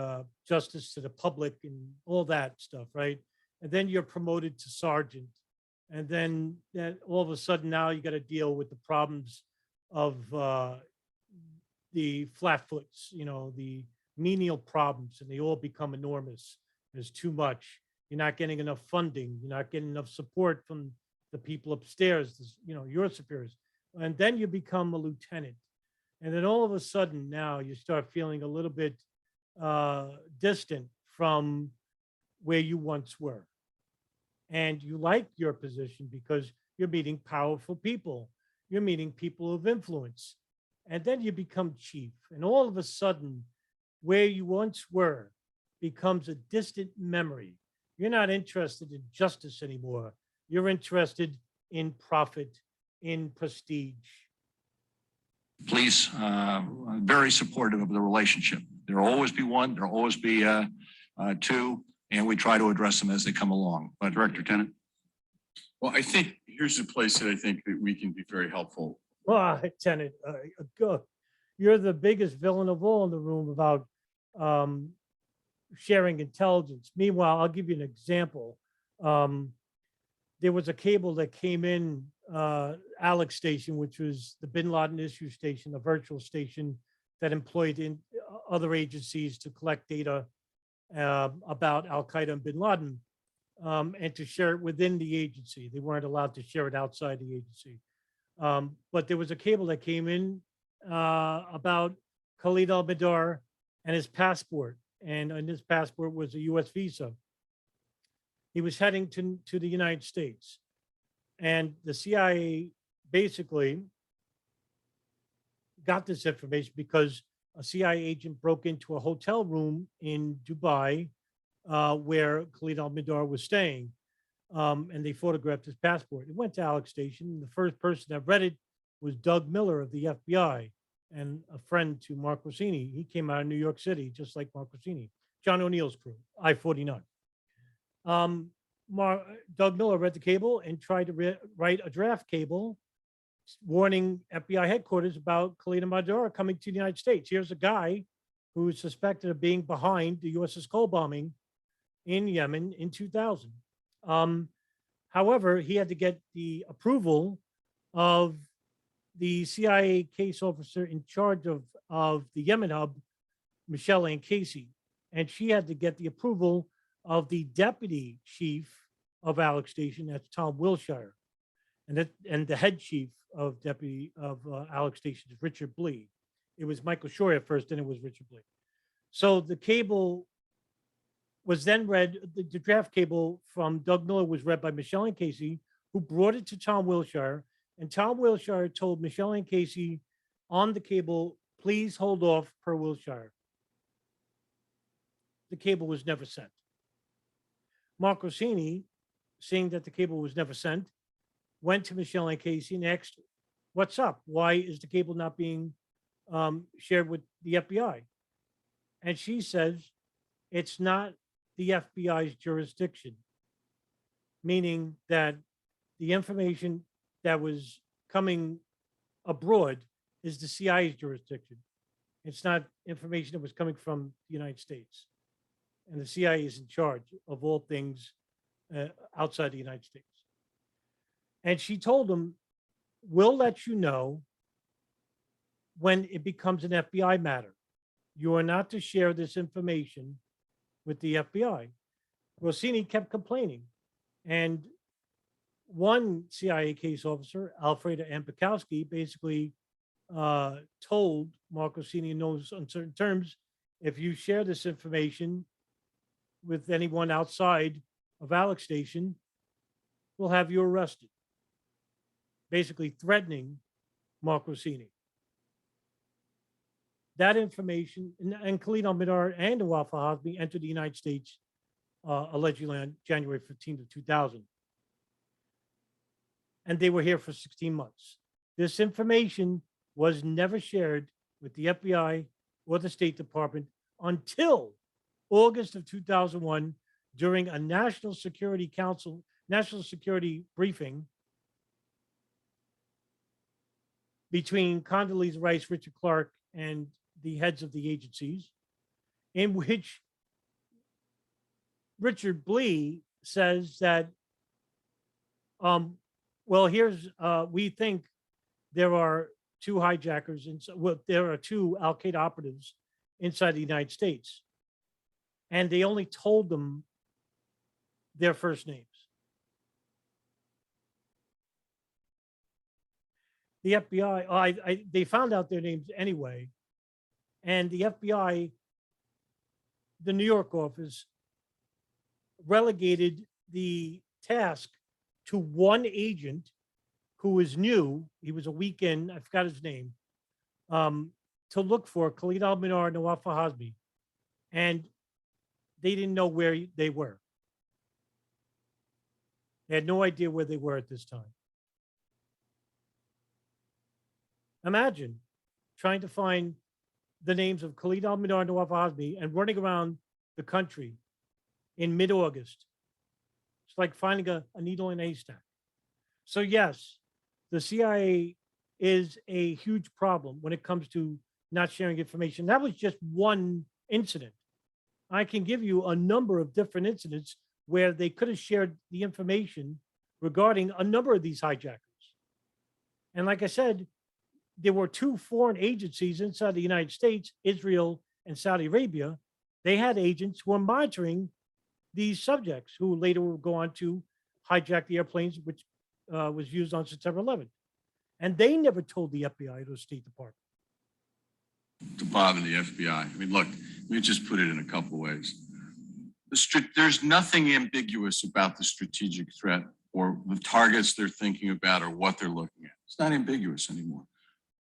Speaker 2: justice to the public and all that stuff, right? And then you're promoted to sergeant. And then that all of a sudden now you got to deal with the problems of the flatfoots, you know, the menial problems, and they all become enormous. There's too much. You're not getting enough funding. You're not getting enough support from the people upstairs, you know, your superiors. And then you become a lieutenant. And then all of a sudden now you start feeling a little bit distant from where you once were. And you like your position because you're meeting powerful people. You're meeting people of influence. And then you become chief. And all of a sudden, where you once were becomes a distant memory. You're not interested in justice anymore. You're interested in profit, in prestige.
Speaker 4: Police, very supportive of the relationship. There'll always be one, there'll always be two, and we try to address them as they come along. But
Speaker 1: Director Tenet.
Speaker 3: Well, I think here's a place that I think that we can be very helpful.
Speaker 2: Well, Tenet, you're the biggest villain of all in the room about sharing intelligence. Meanwhile, I'll give you an example. There was a cable that came in, Alex Station, which was the Bin Laden issue station, a virtual station that employed in other agencies to collect data about Al Qaeda and Bin Laden, and to share it within the agency. They weren't allowed to share it outside the agency. But there was a cable that came in about Khalid al-Mihdhar and his passport. And on his passport was a US visa. He was heading to the United States. And the CIA basically got this information because a CIA agent broke into a hotel room in Dubai where Khalid al-Mihdhar was staying. And they photographed his passport. It went to Alex Station. The first person that read it was Doug Mueller of the FBI and a friend to Mark Rossini. He came out of New York City, just like Mark Rossini, John O'Neill's crew, I-49. Doug Mueller read the cable and tried to write a draft cable warning FBI headquarters about Khalid al-Mihdhar coming to the United States. Here's a guy who is suspected of being behind the USS Cole bombing in Yemen in 2000. However, he had to get the approval of the CIA case officer in charge of the Yemen hub, Michelle Ann Casey, and she had to get the approval of the deputy chief of Alex Station, that's Tom Wilshire, and the head chief of Alex Station is Richard Blee. It was Michael Shore at first, then it was Richard Blee. So the cable was then read, the draft cable from Doug Miller was read by Michelle Ann Casey, who brought it to Tom Wilshire, and Tom Wilshire told Michelle Ann Casey on the cable, please hold off per Wilshire. The cable was never sent. Mark Rossini, seeing that the cable was never sent, went to Michelle Ann Casey and asked, what's up? Why is the cable not being shared with the FBI? And she says, it's not the FBI's jurisdiction, meaning that the information that was coming abroad is the CIA's jurisdiction. It's not information that was coming from the United States. And the CIA is in charge of all things outside the United States. And she told them, we'll let you know when it becomes an FBI matter. You are not to share this information with the FBI. Rossini kept complaining. And one CIA case officer, Alfreda Ampikowski, basically told Mark Rossini in those uncertain terms, if you share this information with anyone outside of Alex Station, we'll have you arrested. Basically threatening Mark Rossini. That information, and Khalid al-Mihdhar and Nawaf al-Hazmi entered the United States allegedly on January 15th of 2000. And they were here for 16 months. This information was never shared with the FBI or the State Department until August of 2001 during a National Security briefing between Condoleezza Rice, Richard Clark, and the heads of the agencies, in which Richard Blee says that, well, here's, we think there are two hijackers, there are two Al Qaeda operatives inside the United States. And they only told them their first names. The FBI, they found out their names anyway. And the FBI, the New York office, relegated the task to one agent who was new. He was a week in, I forgot his name, to look for Khalid al-Mihdhar and Nawaf al-Hazmi. And they didn't know where they were. They had no idea where they were at this time. Imagine trying to find the names of Khalid al-Mihdhar and Nawaf al-Hazmi and running around the country in mid-August. It's like finding a needle in a haystack. So yes, the CIA is a huge problem when it comes to not sharing information. That was just one incident. I can give you a number of different incidents where they could have shared the information regarding a number of these hijackers. And like I said, there were two foreign agencies inside the United States, Israel and Saudi Arabia. They had agents who were monitoring these subjects who later would go on to hijack the airplanes, which was used on September 11th. And they never told the FBI or the State Department.
Speaker 3: To Bob and the FBI. I mean, look, let me just put it in a couple of ways. There's nothing ambiguous about the strategic threat or the targets they're thinking about or what they're looking at. It's not ambiguous anymore.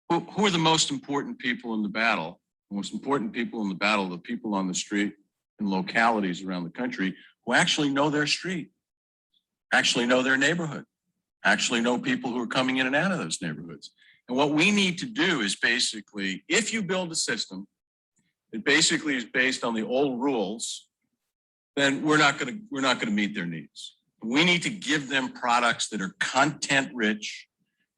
Speaker 3: Who are the most important people in the battle? The most important people in the battle are the people on the street in localities around the country who actually know their street, actually know their neighborhood, actually know people who are coming in and out of those neighborhoods. And what we need to do is basically, if you build a system that basically is based on the old rules, then we're not going to meet their needs. We need to give them products that are content rich,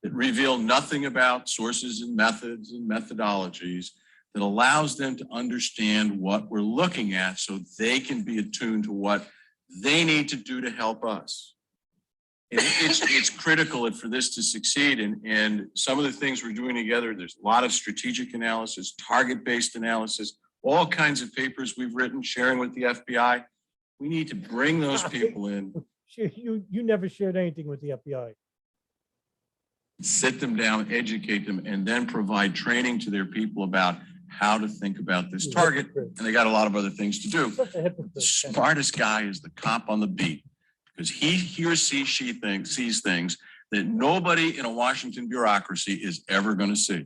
Speaker 3: that reveal nothing about sources and methods and methodologies, that allows them to understand what we're looking at so they can be attuned to what they need to do to help us. And it's critical for this to succeed. And some of the things we're doing together, there's a lot of strategic analysis, target-based analysis, all kinds of papers we've written, sharing with the FBI. We need to bring those people in.
Speaker 2: You never shared anything with the FBI.
Speaker 3: Sit them down, educate them, and then provide training to their people about how to think about this target. And they got a lot of other things to do. The smartest guy is the cop on the beat, because he or she sees things that nobody in a Washington bureaucracy is ever going to see.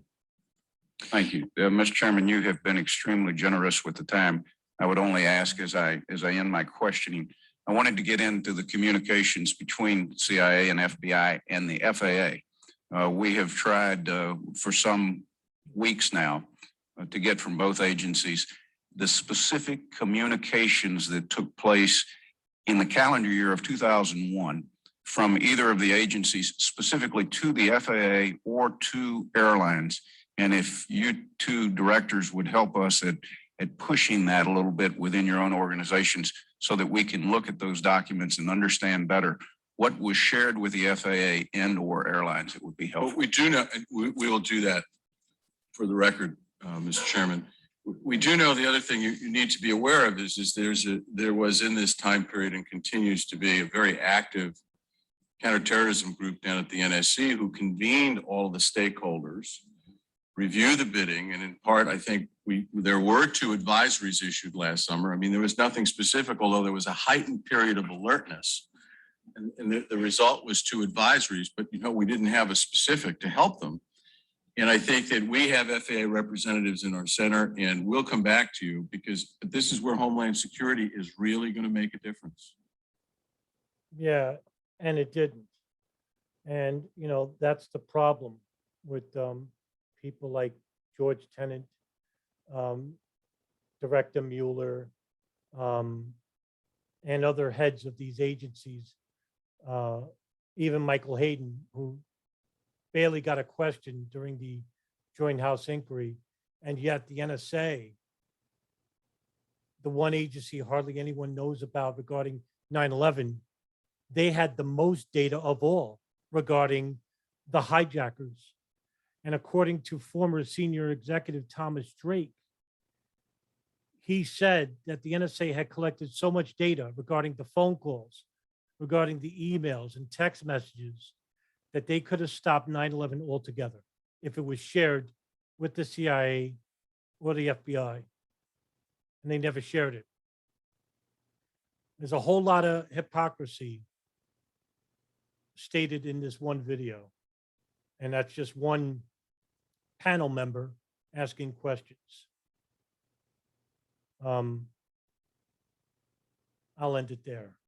Speaker 1: Thank you. Mr. Chairman, you have been extremely generous with the time. I would only ask as I end my questioning, I wanted to get into the communications between CIA and FBI and the FAA. We have tried for some weeks now to get from both agencies the specific communications that took place in the calendar year of 2001 from either of the agencies, specifically to the FAA or to airlines. And if you two directors would help us at pushing that a little bit within your own organizations so that we can look at those documents and understand better what was shared with the FAA and or airlines, it would be helpful.
Speaker 3: But we do know, we will do that for the record, Mr. Chairman. We do know the other thing you need to be aware of is there was in this time period and continues to be a very active counterterrorism group down at the NSC who convened all the stakeholders, review the bidding, and in part, I think there were 2 advisories issued last summer. I mean, there was nothing specific, although there was a heightened period of alertness. And the result was 2 advisories, but we didn't have a specific to help them. And I think that we have FAA representatives in our center, and we'll come back to you because this is where Homeland Security is really going to make a difference.
Speaker 2: Yeah, and it didn't. And, that's the problem with people like George Tenet, Director Mueller, and other heads of these agencies, even Michael Hayden, who barely got a question during the Joint House inquiry, and yet the NSA, the one agency hardly anyone knows about regarding 9/11, they had the most data of all regarding the hijackers. And according to former senior executive Thomas Drake, he said that the NSA had collected so much data regarding the phone calls, regarding the emails and text messages, that they could have stopped 9/11 altogether if it was shared with the CIA or the FBI. And they never shared it. There's a whole lot of hypocrisy stated in this one video. And that's just one panel member asking questions. I'll end it there.